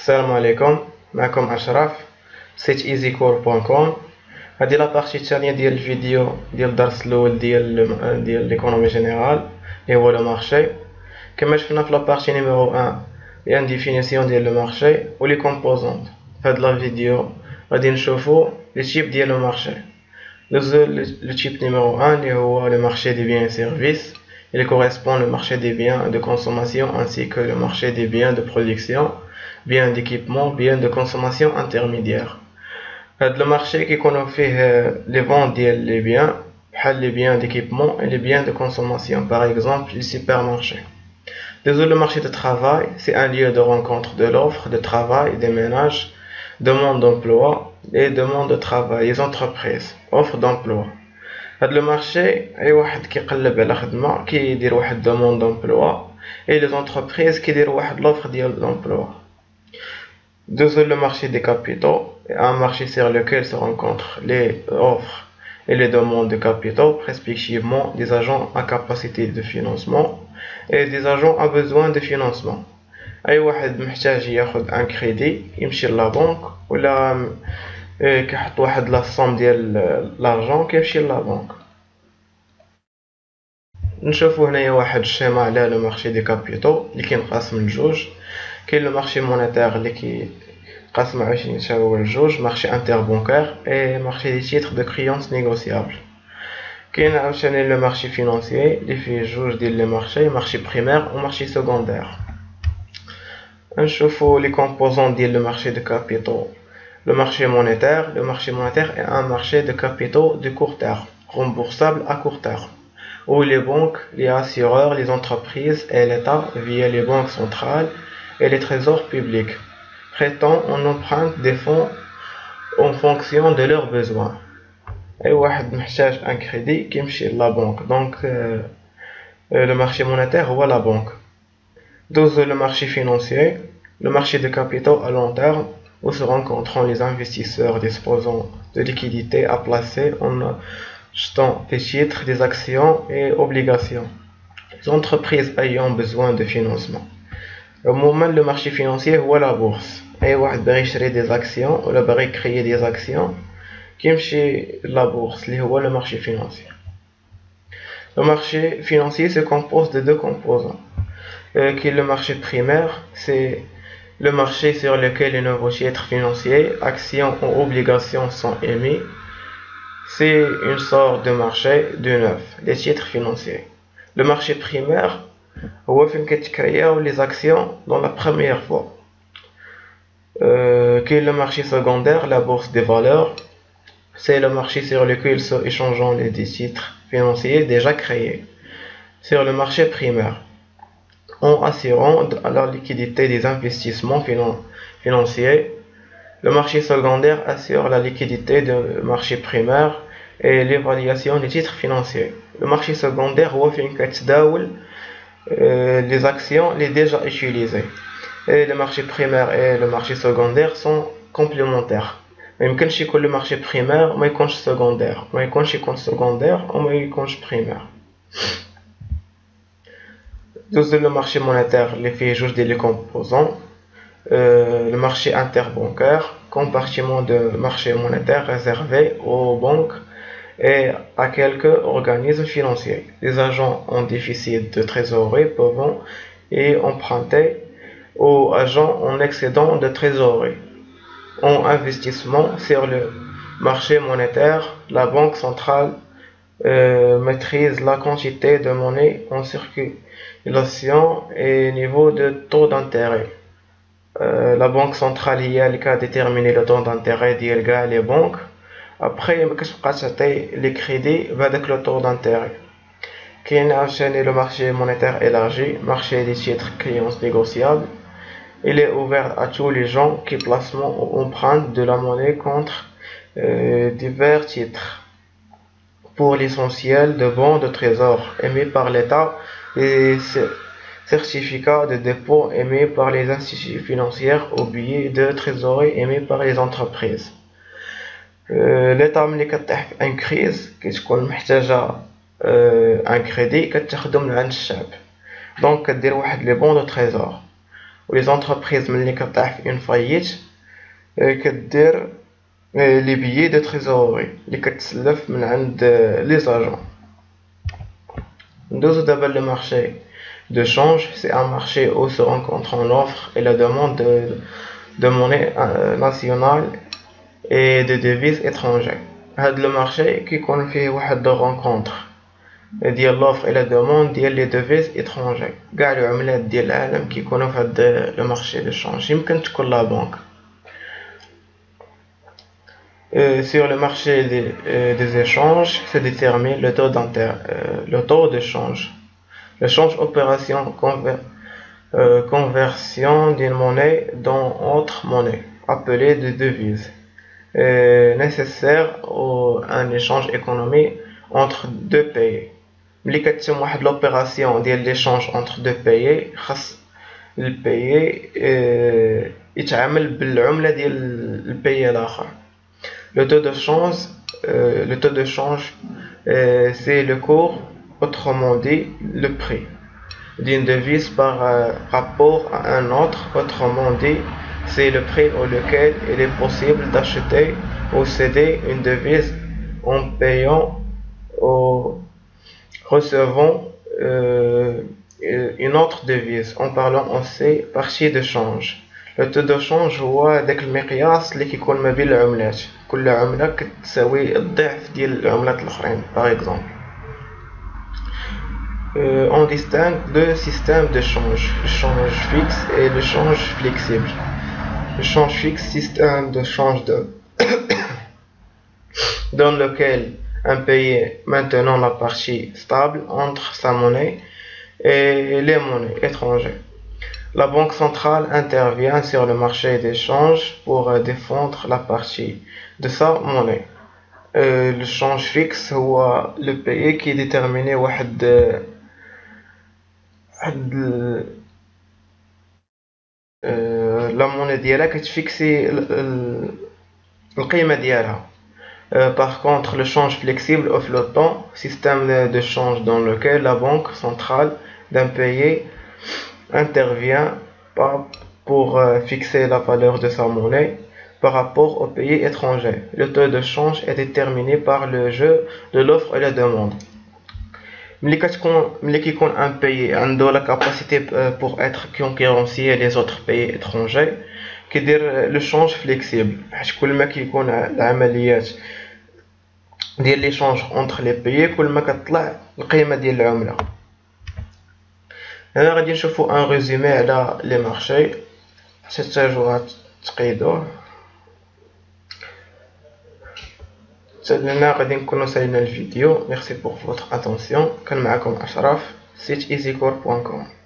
السلام عليكم. معكم أشرف سيت easycore.com. هذه لا بارتي الثانية ديال الفيديو ديال الدرس الأول ديال ليكونومي جينيرال اللي هو لو مارشي. كما شفنا في لا بارتي نيميرو 1 لي ديفينيسيون ديال لو مارشي و لي كومبوزونط. في هاد لا فيديو غادي نشوفو لي تيب ديال لو مارشي. ندوزو لو تيب نيميرو 1 اللي هو لو مارشي دي بيان سيرفيس. Il correspond au marché des biens de consommation ainsi que le marché des biens de production, biens d'équipement, biens de consommation intermédiaire. Le marché qui connaît les ventes des biens, les biens d'équipement et les biens de consommation, par exemple les supermarchés. Le marché de travail, c'est un lieu de rencontre de l'offre de travail des ménages, demande d'emploi et demande de travail, les entreprises, offre d'emploi. هاد لو مارشي اي واحد كيقلب على خدمه كيدير واحد دوموند دومبلوا اي لي زونتربريز كيديروا واحد لوفر ديال لومبلوا. Deuxième, le marché des capitaux, un marché sur lequel se rencontrent les offres et les demandes de capitaux, respectivement des agents à capacité de financement et des agents à besoin de financement. اي واحد محتاج ياخذ ان كريدي يمشي للبنك ولا كيحط واحد لا صوم ديال لارجون كيمشي للبنك. نشوفو هنايا واحد الشيما على لو مارشي دي كابيتو اللي كينقسم لجوج. كاين لو مارشي مونيتير اللي كيقسم عاوتاني حتى هو لجوج، مارشي انتر بونكير اي مارشي دي تيتر دو كريونس نيغوسيابل. كاين عاوتاني لو مارشي فينانسيي اللي فيه جوج ديال لي مارشي، مارشي بريمير و مارشي سكوندير. نشوفو لي كومبوزون ديال لو مارشي دو كابيتو. Le marché monétaire est un marché de capitaux de court terme, remboursable à court terme, où les banques, les assureurs, les entreprises et l'État, via les banques centrales et les trésors publics, prêtent en emprunte des fonds en fonction de leurs besoins. Et واحد محتاج un crédit كيمشي la banque. Donc le marché monétaire ou la banque. Dans le marché financier, le marché de capitaux à long terme, où se rencontrent les investisseurs disposant de liquidités à placer en achetant des titres, des actions et obligations. Les entreprises ayant besoin de financement. Au moment le marché financier ou la bourse. Et واحد باغي يشري des actions ولا باغي créer des actions كيمشي la bourse اللي هو le marché financier. Le marché financier se compose de deux composants. Qui est le marché primaire, c'est le marché sur lequel les nouveaux titres financiers, actions ou obligations sont émis. C'est une sorte de marché de neuf, les titres financiers. Le marché primaire, هو فين كيتكرياو les actions dans la première fois. Qui est le marché secondaire, la bourse des valeurs. C'est le marché sur lequel se échangent les titres financiers déjà créés. Sur le marché primaire, en assurant la liquidité des investissements financiers. Le marché secondaire assure la liquidité du marché primaire et l'évaluation des titres financiers. Le marché secondaire هو فين كتداول les actions les déjà utilisées. Et le marché primaire et le marché secondaire sont complémentaires. ما يمكنش يكون le marché primaire ما يكونش secondaire، ما يكونش يكون secondaire وما يكونش primaire. Le marché monétaire, les faits juge des composants. Le marché interbancaire, compartiment de marché monétaire réservé aux banques et à quelques organismes financiers. Les agents en déficit de trésorerie peuvent y emprunter aux agents en excédent de trésorerie. En investissement sur le marché monétaire, la banque centrale maîtrise la quantité de monnaie en circulation et niveau de taux d'intérêt. La banque centrale هي اللي كديتيرميني le taux d'intérêt ديال كاع les banques. Après ما كتبقاش تعطي les crédits بهذاك le taux d'intérêt. كاين عاوتاني le marché monétaire élargi, marché des titres créances négociables. Il est ouvert à tous les gens qui placent ou empruntent de la monnaie contre divers titres. Pour l'essentiel de bons de trésor émis par l'État et certificats de dépôt émis par les institutions financières ou billets de trésorerie émis par les entreprises. L'État ملي كطيح في ان كريز كتكون محتاجة ان كريدي كتاخدو من عند الشعب، دونك كدير واحد لي بون دو تريزور ولي زونتربريز ملي كطيح في اون فاييت كدير لي بيي دو تريزوري اللي كتسلف من عند لي زاجون. ندوزو دابا لو مارشي de change. C'est un marché où se rencontrent l'offre et la demande de monnaie nationale et de devises étrangères. هاد le marché كيكون فيه واحد de rencontre ديال l'offre et la demande ديال les devises étrangères. كاع العملات ديال العالم كيكونوا في هاد le marché de change. يمكن تكون لا بنك. Sur le marché des échanges se détermine le taux de change. Le change opération conversion d'une monnaie dans autre monnaie, appelée de devise, nécessaire à un échange économique entre deux pays. ملي كتم واحد l'opération ديال l'échange entre deux pays خاص البيي يتعامل بالعملة ديال البيي الآخر. Le taux de change, c'est le cours, autrement dit le prix d'une devise par rapport à un autre. Autrement dit, c'est le prix auquel il est possible d'acheter ou céder une devise en payant ou recevant une autre devise, en parlant aussi partie de change. Le taux de change هو داك المقياس اللي كيكون ما بين العملات، كل عملة كتساوي الضعف ديال العملات الأخرين. par exemple. On distingue deux systèmes de change, le change fixe et le change flexible. Le change fixe, système de change dans lequel un pays maintenant la partie stable entre sa monnaie et les monnaies étrangères. La Banque centrale intervient sur le marché des changes pour défendre la partie de sa monnaie. Le change fixe هو le pays qui détermine واحد la monnaie ديالها كتفيكسي القيمة ديالها. Par contre, le change flexible ou flottant, système de change dans lequel la banque centrale d'un pays intervient pas pour fixer la valeur de sa monnaie par rapport au pays étranger. Le taux de change est déterminé par le jeu de l'offre et la demande. ملي كيكون un pays عنده la capacité pour être concurrencier les autres pays étrangers كيدير le change flexible حيت كل ما كيكون العمليات ديال l'échange entre les pays كل ما كتطلع القيمة ديال العملة. هنا غادي نشوفو ان ريزومي على لي مارشي حتى تقيدوه. هنا غادي نكونو سالينا الفيديو. ميرسي بور فوتر اتونسيون. كان معكم اشرف siteeasycore.com.